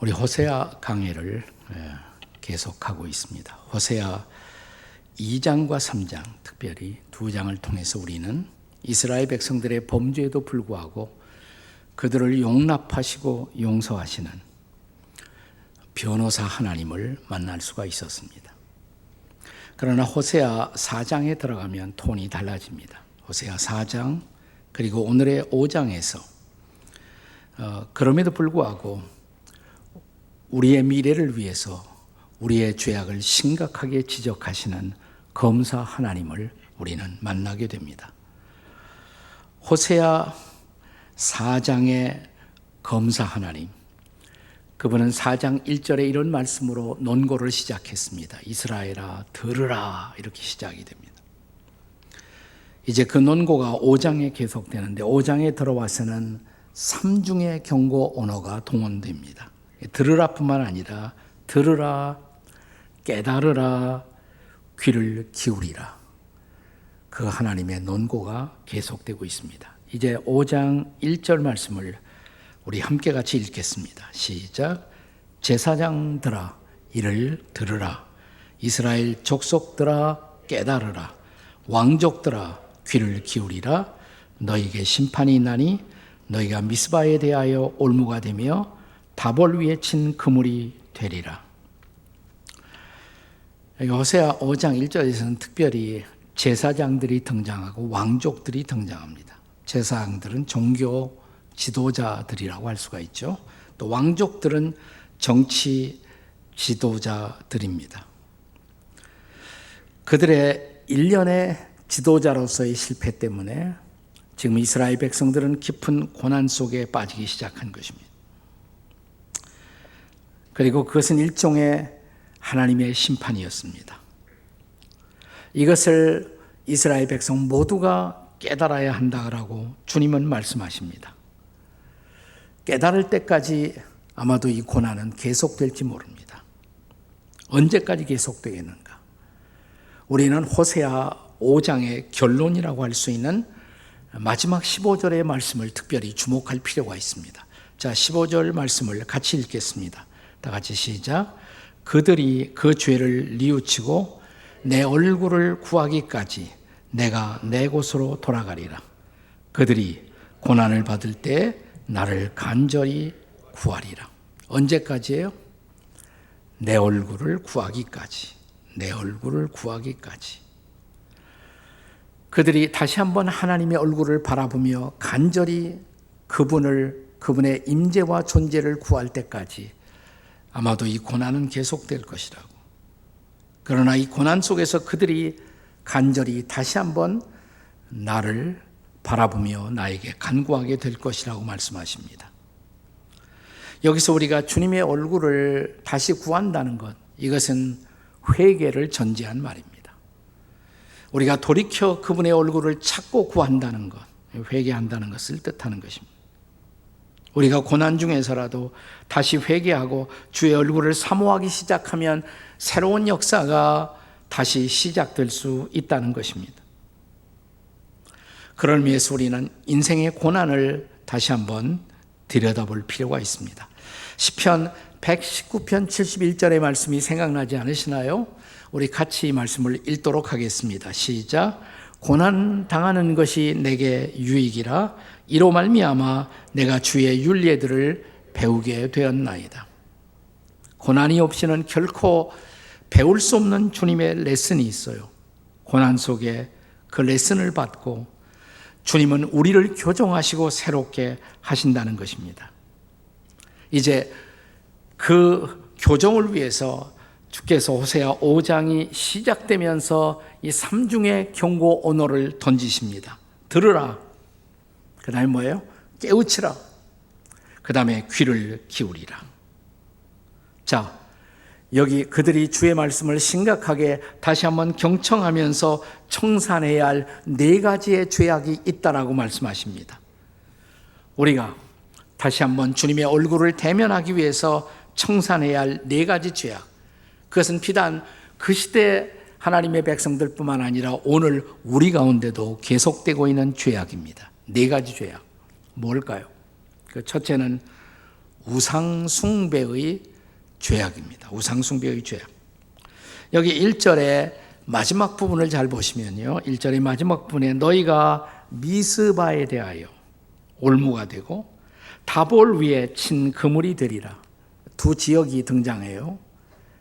우리 호세아 강해를 계속하고 있습니다. 호세아 2장과 3장, 특별히 2장을 통해서 우리는 이스라엘 백성들의 범죄에도 불구하고 그들을 용납하시고 용서하시는 변호사 하나님을 만날 수가 있었습니다. 그러나 호세아 4장에 들어가면 톤이 달라집니다. 호세아 4장 그리고 오늘의 5장에서 그럼에도 불구하고 우리의 미래를 위해서 우리의 죄악을 심각하게 지적하시는 검사 하나님을 우리는 만나게 됩니다. 호세아 4장의 검사 하나님, 그분은 4장 1절에 이런 말씀으로 논고를 시작했습니다. 이스라엘아 들으라, 이렇게 시작이 됩니다. 이제 그 논고가 5장에 계속되는데 5장에 들어와서는 3중의 경고 언어가 동원됩니다. 들으라뿐만 아니라 들으라, 깨달으라, 귀를 기울이라. 그 하나님의 논고가 계속되고 있습니다. 이제 5장 1절 말씀을 우리 함께 같이 읽겠습니다. 시작. 제사장들아 이를 들으라. 이스라엘 족속들아 깨달으라. 왕족들아 귀를 기울이라. 너에게 심판이 있나니 너희가 미스바에 대하여 올무가 되며 다볼 위에 친 그물이 되리라. 호세아 5장 1절에서는 특별히 제사장들이 등장하고 왕족들이 등장합니다. 제사장들은 종교 지도자들이라고 할 수가 있죠. 또 왕족들은 정치 지도자들입니다. 그들의 일련의 지도자로서의 실패 때문에 지금 이스라엘 백성들은 깊은 고난 속에 빠지기 시작한 것입니다. 그리고 그것은 일종의 하나님의 심판이었습니다. 이것을 이스라엘 백성 모두가 깨달아야 한다고 주님은 말씀하십니다. 깨달을 때까지 아마도 이 고난은 계속될지 모릅니다. 언제까지 계속되겠는가? 우리는 호세아 5장의 결론이라고 할 수 있는 마지막 15절의 말씀을 특별히 주목할 필요가 있습니다. 자, 15절 말씀을 같이 읽겠습니다. 다 같이 시작. 그들이 그 죄를 뉘우치고 내 얼굴을 구하기까지 내가 내 곳으로 돌아가리라. 그들이 고난을 받을 때 나를 간절히 구하리라. 언제까지예요? 내 얼굴을 구하기까지. 내 얼굴을 구하기까지. 그들이 다시 한번 하나님의 얼굴을 바라보며 간절히 그분의 임재와 존재를 구할 때까지 아마도 이 고난은 계속될 것이라고. 그러나 이 고난 속에서 그들이 간절히 다시 한번 나를 바라보며 나에게 간구하게 될 것이라고 말씀하십니다. 여기서 우리가 주님의 얼굴을 다시 구한다는 것, 이것은 회개를 전제한 말입니다. 우리가 돌이켜 그분의 얼굴을 찾고 구한다는 것, 회개한다는 것을 뜻하는 것입니다. 우리가 고난 중에서라도 다시 회개하고 주의 얼굴을 사모하기 시작하면 새로운 역사가 다시 시작될 수 있다는 것입니다. 그걸 위해서 우리는 인생의 고난을 다시 한번 들여다볼 필요가 있습니다. 시편 119편 71절의 말씀이 생각나지 않으시나요? 우리 같이 이 말씀을 읽도록 하겠습니다. 시작. 고난 당하는 것이 내게 유익이라 이로 말미암아 내가 주의 율례들을 배우게 되었나이다. 고난이 없이는 결코 배울 수 없는 주님의 레슨이 있어요. 고난 속에 그 레슨을 받고 주님은 우리를 교정하시고 새롭게 하신다는 것입니다. 이제 그 교정을 위해서 주께서 호세아 5장이 시작되면서 이 3중의 경고 언어를 던지십니다. 들으라. 그 다음에 뭐예요? 깨우치라. 그 다음에 귀를 기울이라. 자, 여기 그들이 주의 말씀을 심각하게 다시 한번 경청하면서 청산해야 할 4가지의 죄악이 있다라고 말씀하십니다. 우리가 다시 한번 주님의 얼굴을 대면하기 위해서 청산해야 할 4가지 죄악. 그것은 비단 그 시대 하나님의 백성들뿐만 아니라 오늘 우리 가운데도 계속되고 있는 죄악입니다. 4가지 죄악. 뭘까요? 그 첫째는 우상숭배의 죄악입니다. 우상숭배의 죄악. 여기 1절의 마지막 부분을 잘 보시면요. 1절의 마지막 부분에 너희가 미스바에 대하여 올무가 되고 다볼 위에 친 그물이 되리라. 두 지역이 등장해요.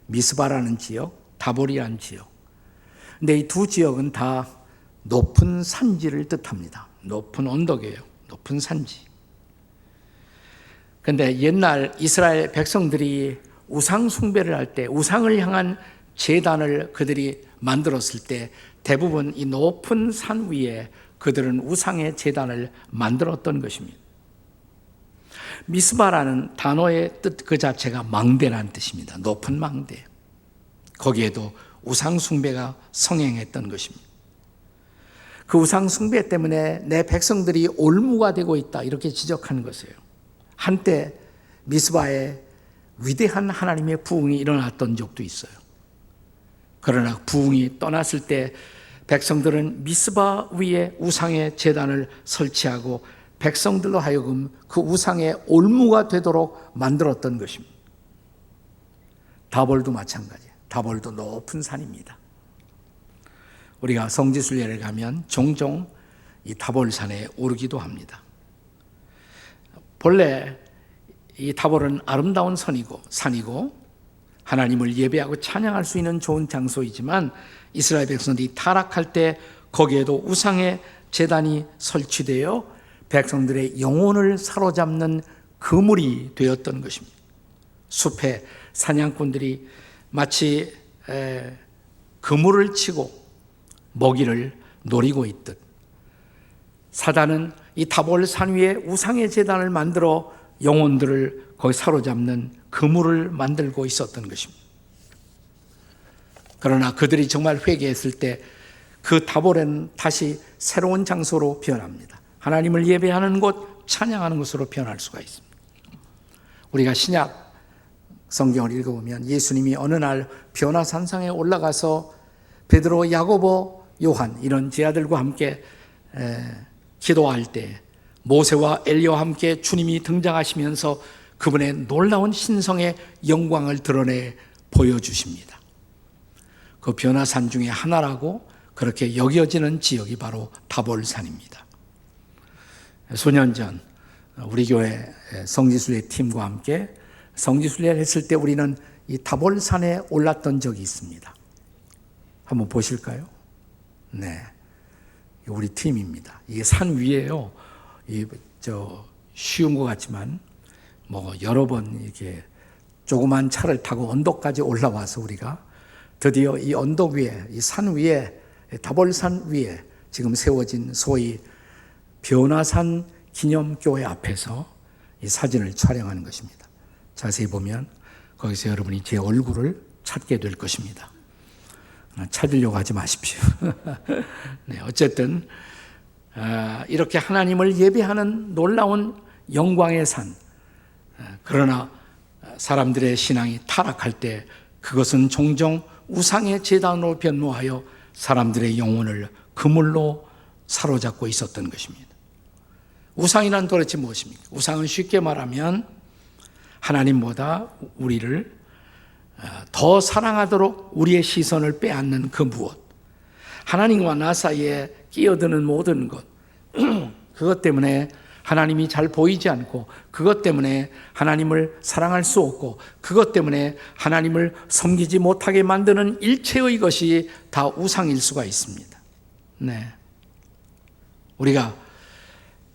미스바라는 지역, 다볼이라는 지역. 근데 이 두 지역은 다 높은 산지를 뜻합니다. 높은 언덕이에요. 높은 산지. 근데 옛날 이스라엘 백성들이 우상 숭배를 할 때, 우상을 향한 제단을 그들이 만들었을 때 대부분 이 높은 산 위에 그들은 우상의 제단을 만들었던 것입니다. 미스바라는 단어의 뜻 그 자체가 망대라는 뜻입니다. 높은 망대. 거기에도 우상 숭배가 성행했던 것입니다. 그 우상 숭배 때문에 내 백성들이 올무가 되고 있다 이렇게 지적하는 것이에요. 한때 미스바에 위대한 하나님의 부흥이 일어났던 적도 있어요. 그러나 부흥이 떠났을 때 백성들은 미스바 위에 우상의 제단을 설치하고 백성들로 하여금 그 우상의 올무가 되도록 만들었던 것입니다. 다볼도 마찬가지예요. 다볼도 높은 산입니다. 우리가 성지순례를 가면 종종 이 다볼산에 오르기도 합니다. 본래 이 다볼은 아름다운 산이고 하나님을 예배하고 찬양할 수 있는 좋은 장소이지만 이스라엘 백성들이 타락할 때 거기에도 우상의 제단이 설치되어 백성들의 영혼을 사로잡는 그물이 되었던 것입니다. 숲에 사냥꾼들이 마치 그물을 치고 먹이를 노리고 있듯 사단은 이 다볼 산 위에 우상의 제단을 만들어 영혼들을 거기 사로잡는 그물을 만들고 있었던 것입니다. 그러나 그들이 정말 회개했을 때 그 다볼에는 다시 새로운 장소로 변합니다. 하나님을 예배하는 곳, 찬양하는 곳으로 변할 수가 있습니다. 우리가 신약 성경을 읽어보면 예수님이 어느 날 변화산상에 올라가서 베드로, 야고보, 요한 이런 제자들과 함께 기도할 때 모세와 엘리야와 함께 주님이 등장하시면서 그분의 놀라운 신성의 영광을 드러내 보여주십니다. 그 변화산 중에 하나라고 그렇게 여겨지는 지역이 바로 다볼산입니다. 수년 전 우리 교회 성지순례 팀과 함께 성지순례를 했을 때 우리는 이 다볼산에 올랐던 적이 있습니다. 한번 보실까요? 네, 우리 팀입니다. 이게 산 위에요. 쉬운 것 같지만 여러 번 이렇게 조그만 차를 타고 언덕까지 올라와서 우리가 드디어 이 언덕 위에, 이 산 위에, 다볼산 위에 지금 세워진 소위 변화산 기념교회 앞에서 이 사진을 촬영하는 것입니다. 자세히 보면 거기서 여러분이 제 얼굴을 찾게 될 것입니다. 찾으려고 하지 마십시오. 네, 어쨌든 이렇게 하나님을 예배하는 놀라운 영광의 산. 그러나 사람들의 신앙이 타락할 때 그것은 종종 우상의 제단으로 변모하여 사람들의 영혼을 그물로 사로잡고 있었던 것입니다. 우상이란 도대체 무엇입니까? 우상은 쉽게 말하면 하나님보다 우리를 더 사랑하도록 우리의 시선을 빼앗는 그 무엇, 하나님과 나 사이에 끼어드는 모든 것, 그것 때문에 하나님이 잘 보이지 않고, 그것 때문에 하나님을 사랑할 수 없고, 그것 때문에 하나님을 섬기지 못하게 만드는 일체의 것이 다 우상일 수가 있습니다. 네, 우리가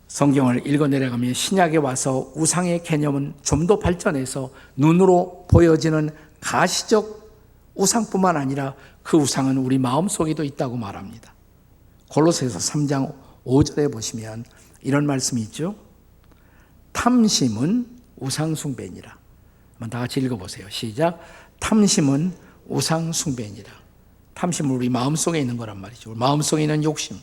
성경을 읽어 내려가면 신약에 와서 우상의 개념은 좀 더 발전해서 눈으로 보여지는 가시적 우상뿐만 아니라 그 우상은 우리 마음속에도 있다고 말합니다. 골로새서 3장 5절에 보시면 이런 말씀이 있죠. 탐심은 우상숭배니라. 한번 다 같이 읽어보세요. 시작. 탐심은 우상숭배니라. 탐심은 우리 마음속에 있는 거란 말이죠. 우리 마음속에 있는 욕심,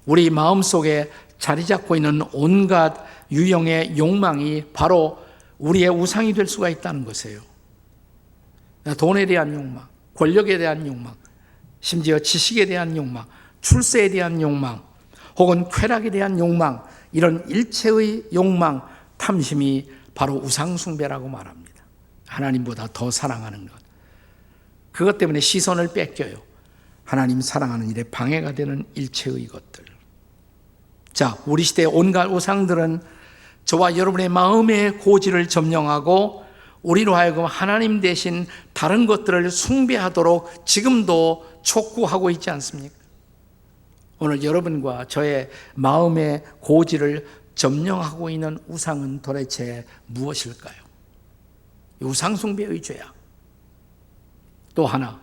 우리 마음속에 자리 잡고 있는 온갖 유형의 욕망이 바로 우리의 우상이 될 수가 있다는 것이에요. 돈에 대한 욕망, 권력에 대한 욕망, 심지어 지식에 대한 욕망, 출세에 대한 욕망, 혹은 쾌락에 대한 욕망, 이런 일체의 욕망, 탐심이 바로 우상숭배라고 말합니다. 하나님보다 더 사랑하는 것. 그것 때문에 시선을 뺏겨요. 하나님 사랑하는 일에 방해가 되는 일체의 것들. 자, 우리 시대의 온갖 우상들은 저와 여러분의 마음의 고지를 점령하고 우리로 하여금 하나님 대신 다른 것들을 숭배하도록 지금도 촉구하고 있지 않습니까? 오늘 여러분과 저의 마음의 고지를 점령하고 있는 우상은 도대체 무엇일까요? 우상숭배의 죄악. 또 하나,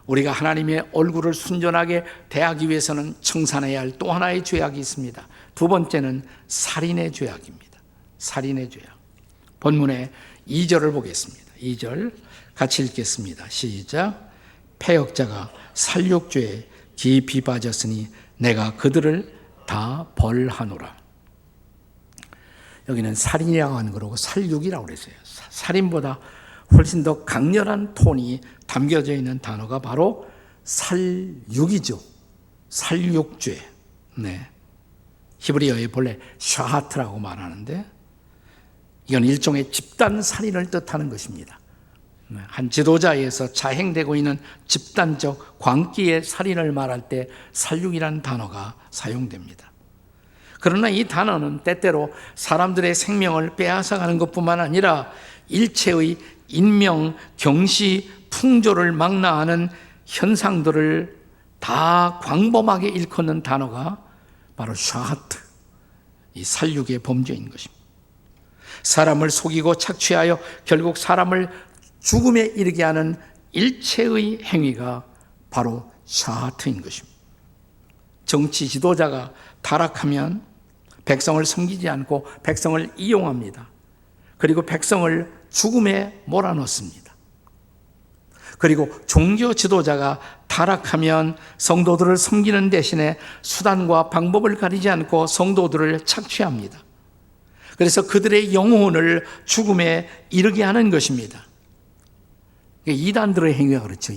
우리가 하나님의 얼굴을 순전하게 대하기 위해서는 청산해야 할 또 하나의 죄악이 있습니다. 두 번째는 살인의 죄악입니다. 살인의 죄악. 본문의 2절을 보겠습니다. 2절 같이 읽겠습니다. 시작. 패역자가 살육죄에 깊이 빠졌으니 내가 그들을 다 벌하노라. 여기는 살인이라고 하는 거라고 살육이라고 그랬어요. 살인보다 훨씬 더 강렬한 톤이 담겨져 있는 단어가 바로 살육이죠. 살육죄. 네. 히브리어에 본래 샤하트라고 말하는데 이건 일종의 집단 살인을 뜻하는 것입니다. 한 지도자에서 자행되고 있는 집단적 광기의 살인을 말할 때 살육이라는 단어가 사용됩니다. 그러나 이 단어는 때때로 사람들의 생명을 빼앗아가는 것뿐만 아니라 일체의 인명, 경시, 풍조를 망라하는 현상들을 다 광범하게 일컫는 단어가 바로 샤하트, 이 살육의 범죄인 것입니다. 사람을 속이고 착취하여 결국 사람을 죽음에 이르게 하는 일체의 행위가 바로 샤하트인 것입니다. 정치 지도자가 타락하면 백성을 섬기지 않고 백성을 이용합니다. 그리고 백성을 죽음에 몰아넣습니다. 그리고 종교 지도자가 타락하면 성도들을 섬기는 대신에 수단과 방법을 가리지 않고 성도들을 착취합니다. 그래서 그들의 영혼을 죽음에 이르게 하는 것입니다. 이단들의 행위가 그렇죠.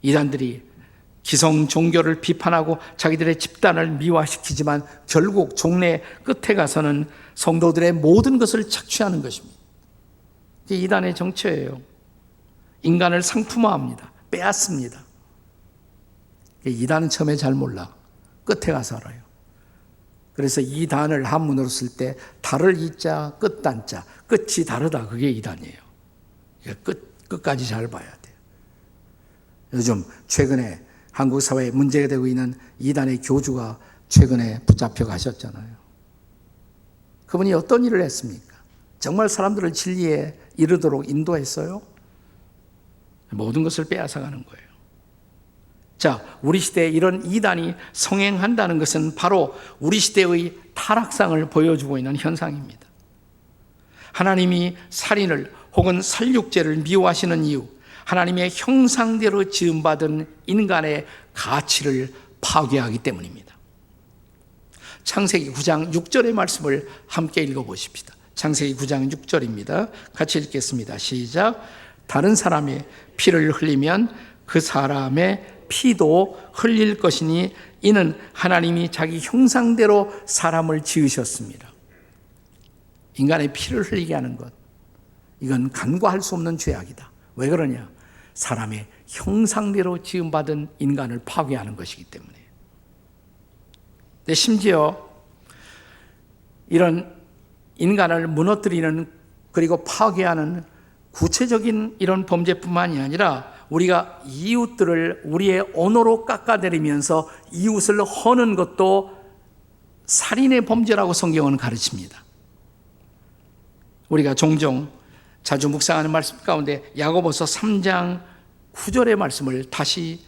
이단들이 기성 종교를 비판하고 자기들의 집단을 미화시키지만 결국 종래 끝에 가서는 성도들의 모든 것을 착취하는 것입니다. 이게 이단의 정체예요. 인간을 상품화합니다. 빼앗습니다. 이단은 처음에 잘 몰라. 끝에 가서 알아요. 그래서 이단을 한문으로 쓸 때 달을 이자 끝단자, 끝이 다르다. 그게 이단이에요. 끝까지 잘 봐야 돼요. 요즘 최근에 한국 사회에 문제가 되고 있는 이단의 교주가 최근에 붙잡혀 가셨잖아요. 그분이 어떤 일을 했습니까? 정말 사람들을 진리에 이르도록 인도했어요? 모든 것을 빼앗아가는 거예요. 자, 우리 시대에 이런 이단이 성행한다는 것은 바로 우리 시대의 타락상을 보여주고 있는 현상입니다. 하나님이 살인을 혹은 살육죄를 미워하시는 이유, 하나님의 형상대로 지음받은 인간의 가치를 파괴하기 때문입니다. 창세기 9장 6절의 말씀을 함께 읽어보십시다. 창세기 9장 6절입니다. 같이 읽겠습니다. 시작. 다른 사람의 피를 흘리면 그 사람의 피도 흘릴 것이니 이는 하나님이 자기 형상대로 사람을 지으셨습니다. 인간의 피를 흘리게 하는 것, 이건 간과할 수 없는 죄악이다. 왜 그러냐? 사람의 형상대로 지음받은 인간을 파괴하는 것이기 때문에. 근데 심지어 이런 인간을 무너뜨리는 그리고 파괴하는 구체적인 이런 범죄뿐만이 아니라 우리가 이웃들을 우리의 언어로 깎아내리면서 이웃을 허는 것도 살인의 범죄라고 성경은 가르칩니다. 우리가 종종 자주 묵상하는 말씀 가운데 야고보서 3장 9절의 말씀을 다시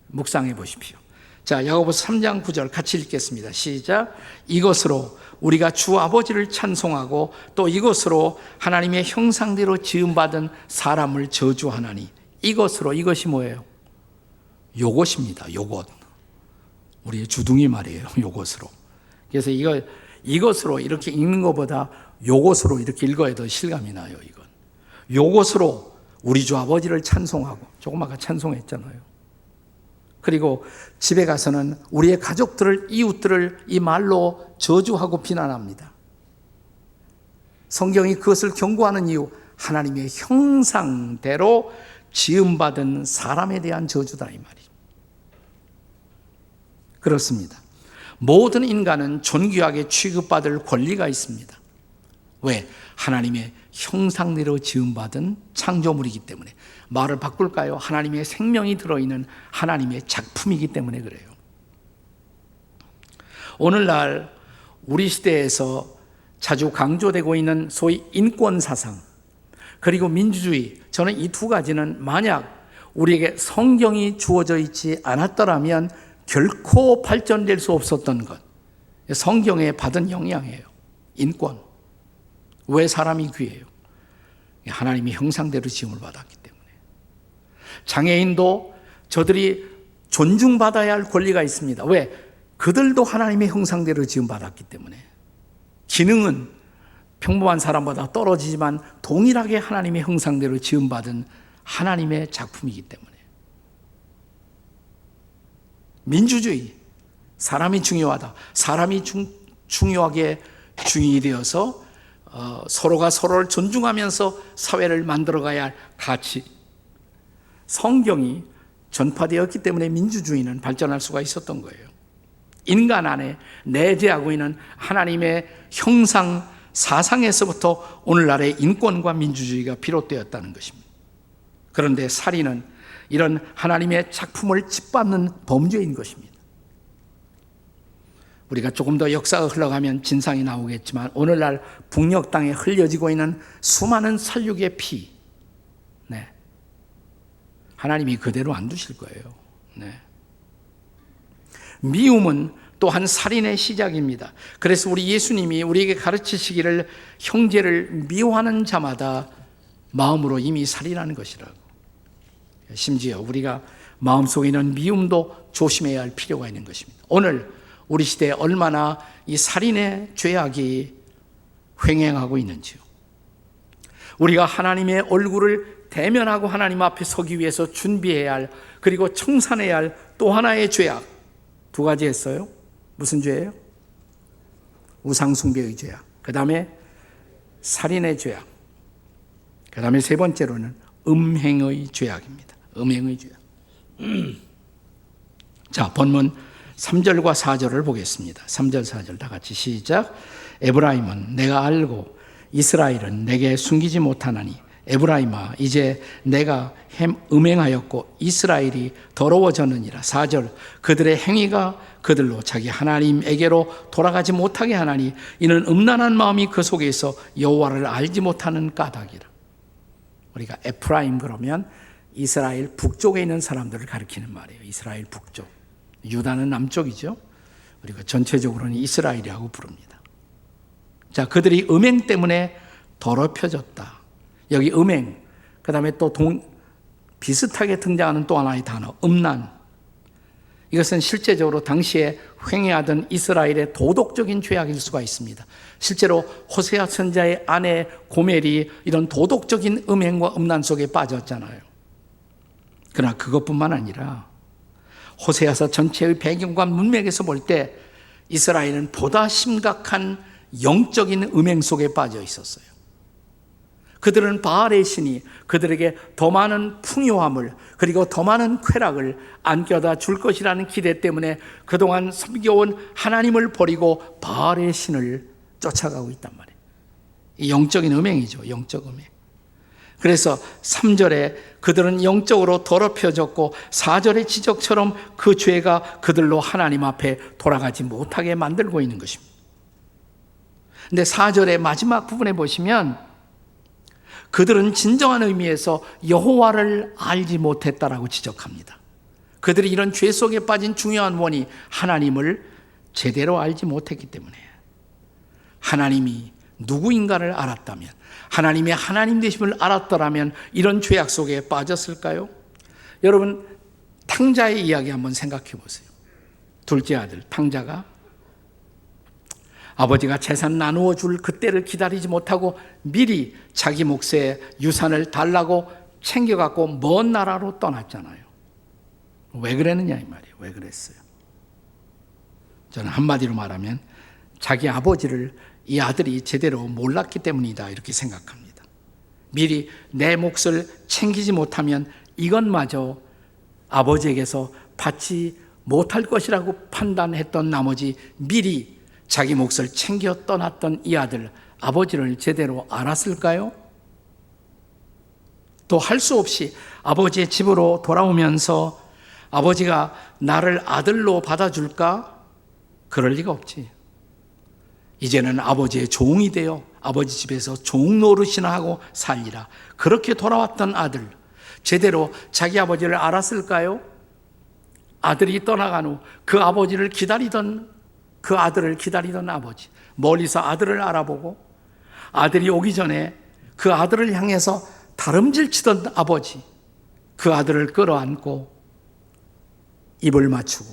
묵상해 보십시오. 자, 야고보서 3장 9절 같이 읽겠습니다. 시작. 이것으로 우리가 주 아버지를 찬송하고 또 이것으로 하나님의 형상대로 지음받은 사람을 저주하나니. 이것으로, 이것이 뭐예요? 요것입니다. 요것. 우리의 주둥이 말이에요. 요것으로. 그래서 이것으로 이렇게 읽는 것보다 요것으로 이렇게 읽어야 더 실감이 나요. 이건. 요것으로 우리 주 아버지를 찬송하고, 조금 아까 찬송했잖아요. 그리고 집에 가서는 우리의 가족들을, 이웃들을 이 말로 저주하고 비난합니다. 성경이 그것을 경고하는 이유, 하나님의 형상대로 지음받은 사람에 대한 저주다 이 말이죠. 그렇습니다. 모든 인간은 존귀하게 취급받을 권리가 있습니다. 왜? 하나님의 형상대로 지음받은 창조물이기 때문에. 말을 바꿀까요? 하나님의 생명이 들어있는 하나님의 작품이기 때문에 그래요. 오늘날 우리 시대에서 자주 강조되고 있는 소위 인권 사상 그리고 민주주의, 저는 이 두 가지는 만약 우리에게 성경이 주어져 있지 않았더라면 결코 발전될 수 없었던 것, 성경에 받은 영향이에요. 인권. 왜 사람이 귀해요? 하나님이 형상대로 지음을 받았기 때문에. 장애인도 저들이 존중받아야 할 권리가 있습니다. 왜? 그들도 하나님의 형상대로 지음 받았기 때문에. 기능은 평범한 사람보다 떨어지지만 동일하게 하나님의 형상대로 지음 받은 하나님의 작품이기 때문에. 민주주의, 사람이 중요하다. 사람이 중요하게 중인이 되어서 서로가 서로를 존중하면서 사회를 만들어가야 할 가치. 성경이 전파되었기 때문에 민주주의는 발전할 수가 있었던 거예요. 인간 안에 내재하고 있는 하나님의 형상 사상에서부터 오늘날의 인권과 민주주의가 비롯되었다는 것입니다. 그런데 살인은 이런 하나님의 작품을 짓밟는 범죄인 것입니다. 우리가 조금 더 역사가 흘러가면 진상이 나오겠지만 오늘날 북녘 땅에 흘려지고 있는 수많은 살육의 피, 네. 하나님이 그대로 안 두실 거예요. 네. 미움은 또한 살인의 시작입니다. 그래서 우리 예수님이 우리에게 가르치시기를 형제를 미워하는 자마다 마음으로 이미 살인하는 것이라고. 심지어 우리가 마음속에 있는 미움도 조심해야 할 필요가 있는 것입니다. 오늘 우리 시대에 얼마나 이 살인의 죄악이 횡행하고 있는지요. 우리가 하나님의 얼굴을 대면하고 하나님 앞에 서기 위해서 준비해야 할, 그리고 청산해야 할 또 하나의 죄악, 두 가지 했어요. 무슨 죄예요? 우상숭배의 죄악. 그 다음에 살인의 죄악. 그 다음에 세 번째로는 음행의 죄악입니다. 음행의 죄악. 자, 본문 3절과 4절을 보겠습니다. 3절, 4절 다 같이 시작. 에브라임은 내가 알고 이스라엘은 내게 숨기지 못하나니 에브라임아 이제 내가 음행하였고 이스라엘이 더러워졌느니라. 4절 그들의 행위가 그들로 자기 하나님에게로 돌아가지 못하게 하나니 이는 음란한 마음이 그 속에 있어 여호와를 알지 못하는 까닭이라. 우리가 에프라임 그러면 이스라엘 북쪽에 있는 사람들을 가리키는 말이에요. 이스라엘 북쪽. 유다는 남쪽이죠. 우리가 전체적으로는 이스라엘이라고 부릅니다. 자, 그들이 음행 때문에 더럽혀졌다. 여기 음행, 그 다음에 또 비슷하게 등장하는 또 하나의 단어, 음란. 이것은 실제적으로 당시에 횡행하던 이스라엘의 도덕적인 죄악일 수가 있습니다. 실제로 호세아 선지자의 아내 고멜이 이런 도덕적인 음행과 음란 속에 빠졌잖아요. 그러나 그것뿐만 아니라 호세아서 전체의 배경과 문맥에서 볼 때 이스라엘은 보다 심각한 영적인 음행 속에 빠져 있었어요. 그들은 바알의 신이 그들에게 더 많은 풍요함을 그리고 더 많은 쾌락을 안겨다 줄 것이라는 기대 때문에 그동안 섬겨온 하나님을 버리고 바알의 신을 쫓아가고 있단 말이에요. 이 영적인 음행이죠. 영적 음행. 그래서 3절에 그들은 영적으로 더럽혀졌고 4절의 지적처럼 그 죄가 그들로 하나님 앞에 돌아가지 못하게 만들고 있는 것입니다. 근데 4절의 마지막 부분에 보시면 그들은 진정한 의미에서 여호와를 알지 못했다라고 지적합니다. 그들이 이런 죄 속에 빠진 중요한 원인이 하나님을 제대로 알지 못했기 때문에. 하나님이 누구인가를 알았다면, 하나님의 하나님 되심을 알았더라면 이런 죄악 속에 빠졌을까요? 여러분, 탕자의 이야기 한번 생각해 보세요. 둘째 아들 탕자가 아버지가 재산 나누어 줄 그때를 기다리지 못하고 미리 자기 몫의 유산을 달라고 챙겨갖고 먼 나라로 떠났잖아요. 왜 그랬느냐 이 말이에요. 왜 그랬어요? 저는 한마디로 말하면 자기 아버지를 이 아들이 제대로 몰랐기 때문이다 이렇게 생각합니다. 미리 내 몫을 챙기지 못하면 이것마저 아버지에게서 받지 못할 것이라고 판단했던 나머지 미리 자기 몫을 챙겨 떠났던 이 아들, 아버지를 제대로 알았을까요? 또 할 수 없이 아버지의 집으로 돌아오면서 아버지가 나를 아들로 받아줄까? 그럴 리가 없지. 이제는 아버지의 종이 되어 아버지 집에서 종 노릇이나 하고 살리라. 그렇게 돌아왔던 아들, 제대로 자기 아버지를 알았을까요? 아들이 떠나간 후 그 아버지를 기다리던, 그 아들을 기다리던 아버지, 멀리서 아들을 알아보고 아들이 오기 전에 그 아들을 향해서 다름질치던 아버지, 그 아들을 끌어안고 입을 맞추고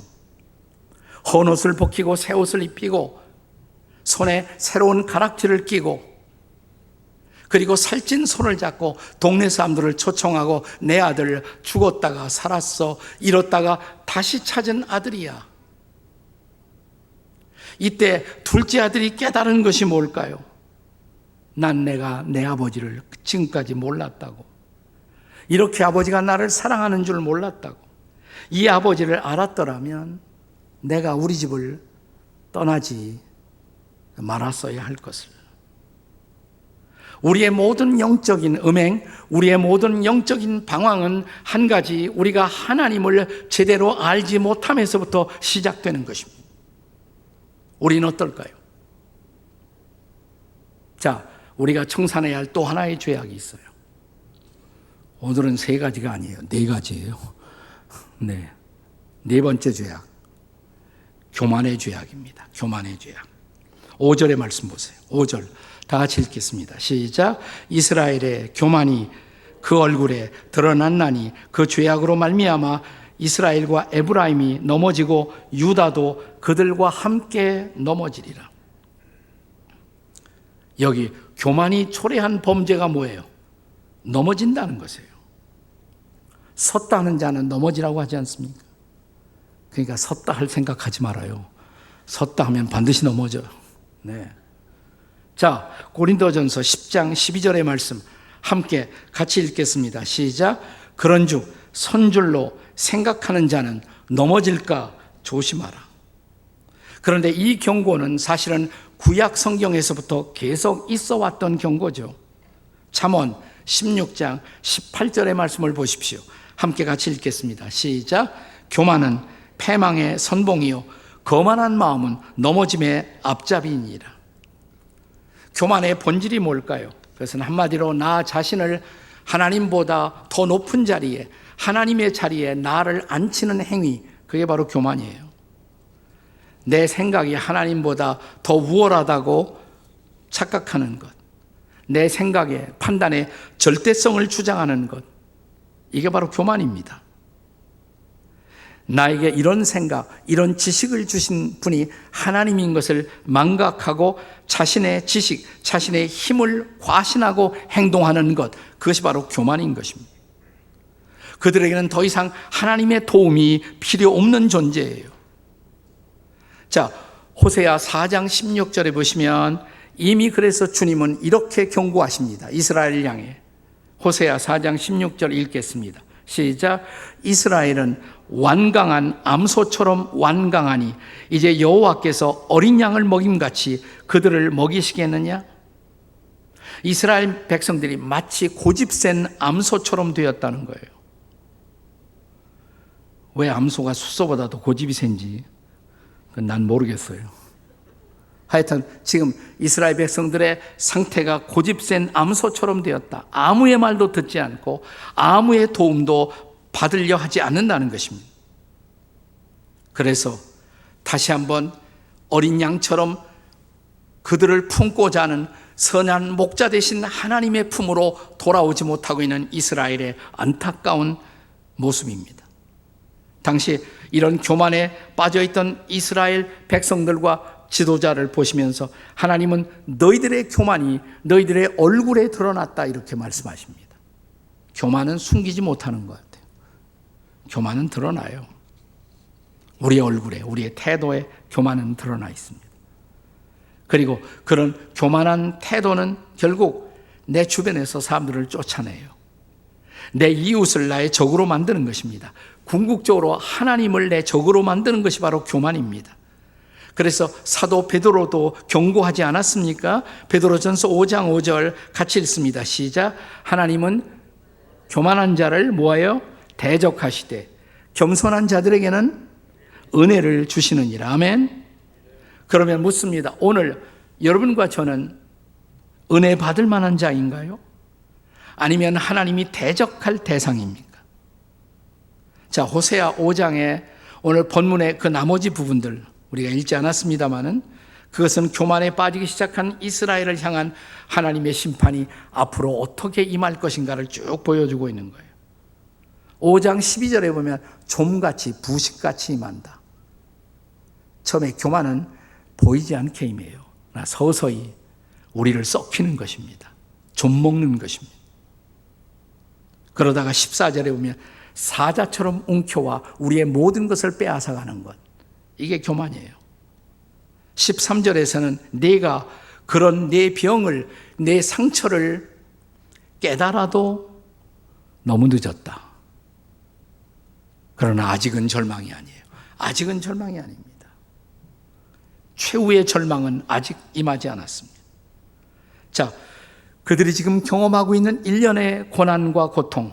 헌 옷을 벗기고 새 옷을 입히고 손에 새로운 가락지를 끼고 그리고 살찐 손을 잡고 동네 사람들을 초청하고 내 아들 죽었다가 살았어, 잃었다가 다시 찾은 아들이야. 이때 둘째 아들이 깨달은 것이 뭘까요? 난 내가 내 아버지를 지금까지 몰랐다고. 이렇게 아버지가 나를 사랑하는 줄 몰랐다고. 이 아버지를 알았더라면 내가 우리 집을 떠나지 말았어야 할 것을. 우리의 모든 영적인 음행, 우리의 모든 영적인 방황은 한 가지, 우리가 하나님을 제대로 알지 못함에서부터 시작되는 것입니다. 우리는 어떨까요? 자, 우리가 청산해야 할 또 하나의 죄악이 있어요. 오늘은 세 가지가 아니에요. 네 가지예요. 네. 네 번째 죄악. 교만의 죄악입니다. 교만의 죄악. 5절의 말씀 보세요. 5절. 다 같이 읽겠습니다. 시작. 이스라엘의 교만이 그 얼굴에 드러났나니 그 죄악으로 말미암아 이스라엘과 에브라임이 넘어지고 유다도 그들과 함께 넘어지리라. 여기 교만이 초래한 범죄가 뭐예요? 넘어진다는 것이에요. 섰다 하는 자는 넘어지라고 하지 않습니까? 그러니까 섰다 할 생각하지 말아요. 섰다 하면 반드시 넘어져. 네. 자, 고린도전서 10장 12절의 말씀 함께 같이 읽겠습니다. 시작. 그런즉 선줄로 생각하는 자는 넘어질까 조심하라. 그런데 이 경고는 사실은 구약 성경에서부터 계속 있어 왔던 경고죠. 잠언 16장 18절의 말씀을 보십시오. 함께 같이 읽겠습니다. 시작. 교만은 패망의 선봉이요 거만한 마음은 넘어짐의 앞잡이니라. 교만의 본질이 뭘까요? 그것은 한마디로 나 자신을 하나님보다 더 높은 자리에, 하나님의 자리에 나를 앉히는 행위, 그게 바로 교만이에요. 내 생각이 하나님보다 더 우월하다고 착각하는 것, 내 생각에, 판단에 절대성을 주장하는 것, 이게 바로 교만입니다. 나에게 이런 생각, 이런 지식을 주신 분이 하나님인 것을 망각하고 자신의 지식, 자신의 힘을 과신하고 행동하는 것, 그것이 바로 교만인 것입니다. 그들에게는 더 이상 하나님의 도움이 필요 없는 존재예요. 자, 호세아 4장 16절에 보시면 이미 그래서 주님은 이렇게 경고하십니다. 이스라엘을 향해. 호세아 4장 16절 읽겠습니다. 시작. 이스라엘은 완강한 암소처럼 완강하니 이제 여호와께서 어린 양을 먹임같이 그들을 먹이시겠느냐? 이스라엘 백성들이 마치 고집센 암소처럼 되었다는 거예요. 왜 암소가 숫소보다도 고집이 센지 난 모르겠어요. 하여튼 지금 이스라엘 백성들의 상태가 고집센 암소처럼 되었다. 아무의 말도 듣지 않고 아무의 도움도 받으려 하지 않는다는 것입니다. 그래서 다시 한번 어린 양처럼 그들을 품고자 하는 선한 목자 되신 하나님의 품으로 돌아오지 못하고 있는 이스라엘의 안타까운 모습입니다. 당시 이런 교만에 빠져있던 이스라엘 백성들과 지도자를 보시면서 하나님은 너희들의 교만이 너희들의 얼굴에 드러났다 이렇게 말씀하십니다. 교만은 숨기지 못하는 것 같아요. 교만은 드러나요. 우리의 얼굴에, 우리의 태도에 교만은 드러나 있습니다. 그리고 그런 교만한 태도는 결국 내 주변에서 사람들을 쫓아내요. 내 이웃을 나의 적으로 만드는 것입니다. 궁극적으로 하나님을 내 적으로 만드는 것이 바로 교만입니다. 그래서 사도 베드로도 경고하지 않았습니까? 베드로전서 5장 5절 같이 읽습니다. 시작. 하나님은 교만한 자를 뭐하여? 대적하시되 겸손한 자들에게는 은혜를 주시느니라. 아멘. 그러면 묻습니다. 오늘 여러분과 저는 은혜 받을 만한 자인가요? 아니면 하나님이 대적할 대상입니까? 자, 호세아 5장에 오늘 본문의 그 나머지 부분들 우리가 읽지 않았습니다마는 그것은 교만에 빠지기 시작한 이스라엘을 향한 하나님의 심판이 앞으로 어떻게 임할 것인가를 쭉 보여주고 있는 거예요. 5장 12절에 보면 좀같이 부식같이 임한다. 처음에 교만은 보이지 않게 임해요. 서서히 우리를 썩히는 것입니다. 좀 먹는 것입니다. 그러다가 14절에 보면 사자처럼 움켜와 우리의 모든 것을 빼앗아가는 것. 이게 교만이에요. 13절에서는 내가 그런 내 병을, 내 상처를 깨달아도 너무 늦었다. 그러나 아직은 절망이 아니에요. 아직은 절망이 아닙니다. 최후의 절망은 아직 임하지 않았습니다. 자, 그들이 지금 경험하고 있는 일련의 고난과 고통,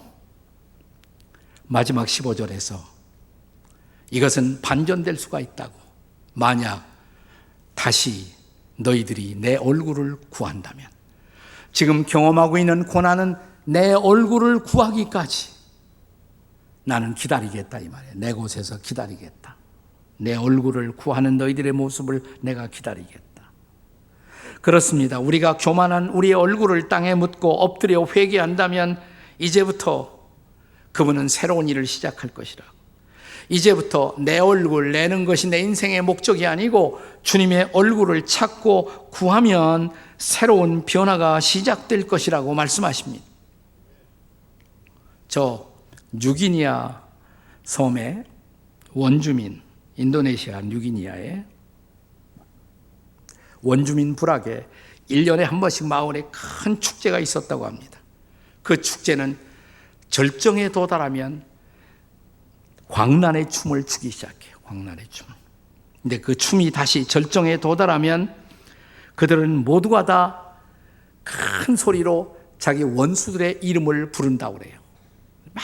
마지막 15절에서 이것은 반전될 수가 있다고. 만약 다시 너희들이 내 얼굴을 구한다면, 지금 경험하고 있는 고난은 내 얼굴을 구하기까지 나는 기다리겠다 이 말이에요. 내 곳에서 기다리겠다. 내 얼굴을 구하는 너희들의 모습을 내가 기다리겠다. 그렇습니다. 우리가 교만한 우리의 얼굴을 땅에 묻고 엎드려 회개한다면 이제부터 그분은 새로운 일을 시작할 것이라고. 이제부터 내 얼굴 내는 것이 내 인생의 목적이 아니고 주님의 얼굴을 찾고 구하면 새로운 변화가 시작될 것이라고 말씀하십니다. 저 뉴기니아 섬의 원주민, 인도네시아 뉴기니아의 원주민 부락에 1년에 한 번씩 마을에 큰 축제가 있었다고 합니다. 그 축제는 절정에 도달하면 광란의 춤을 추기 시작해요. 광란의 춤. 근데 그 춤이 다시 절정에 도달하면 그들은 모두가 다 큰 소리로 자기 원수들의 이름을 부른다고 그래요. 막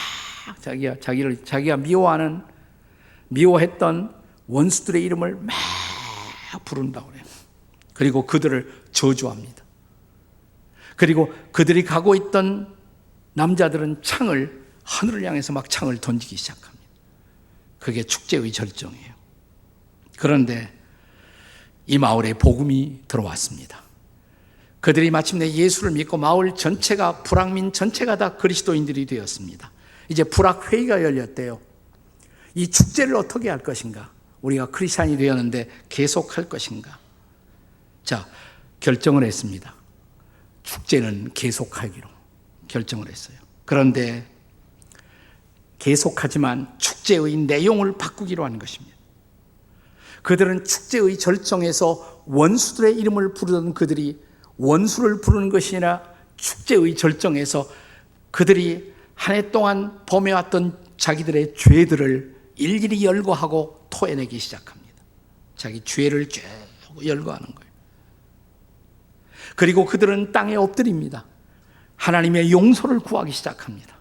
자기가 미워했던 원수들의 이름을 막 부른다고 그래요. 그리고 그들을 저주합니다. 그리고 그들이 가고 있던 남자들은 창을 하늘을 향해서 막 창을 던지기 시작합니다. 그게 축제의 절정이에요. 그런데 이 마을에 복음이 들어왔습니다. 그들이 마침내 예수를 믿고 마을 전체가, 불악민 전체가 다 그리스도인들이 되었습니다. 이제 불악회의가 열렸대요. 이 축제를 어떻게 할 것인가? 우리가 크리스찬이 되었는데 계속할 것인가? 자, 결정을 했습니다. 축제는 계속하기로 결정을 했어요. 그런데 계속하지만 축제의 내용을 바꾸기로 한 것입니다. 그들은 축제의 절정에서 원수들의 이름을 부르던 그들이 원수를 부르는 것이 아니라 축제의 절정에서 그들이 한 해 동안 범해왔던 자기들의 죄들을 일일이 열거하고 토해내기 시작합니다. 자기 죄를 쭉 열거하는 거예요. 그리고 그들은 땅에 엎드립니다. 하나님의 용서를 구하기 시작합니다.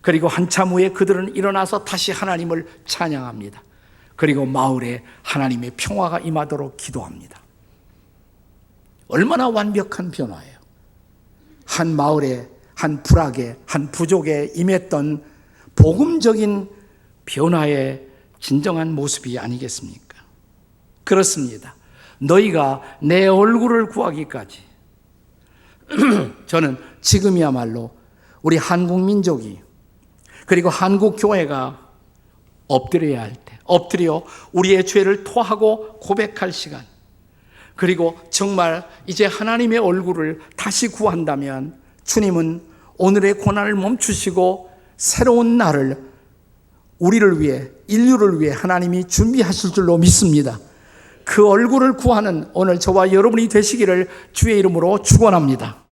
그리고 한참 후에 그들은 일어나서 다시 하나님을 찬양합니다. 그리고 마을에 하나님의 평화가 임하도록 기도합니다. 얼마나 완벽한 변화예요. 한 마을에, 한 불악에, 한 부족에 임했던 복음적인 변화의 진정한 모습이 아니겠습니까? 그렇습니다. 너희가 내 얼굴을 구하기까지 저는 지금이야말로 우리 한국 민족이, 그리고 한국 교회가 엎드려야 할 때, 엎드려 우리의 죄를 토하고 고백할 시간, 그리고 정말 이제 하나님의 얼굴을 다시 구한다면 주님은 오늘의 고난을 멈추시고 새로운 날을 우리를 위해, 인류를 위해 하나님이 준비하실 줄로 믿습니다. 그 얼굴을 구하는 오늘 저와 여러분이 되시기를 주의 이름으로 축원합니다.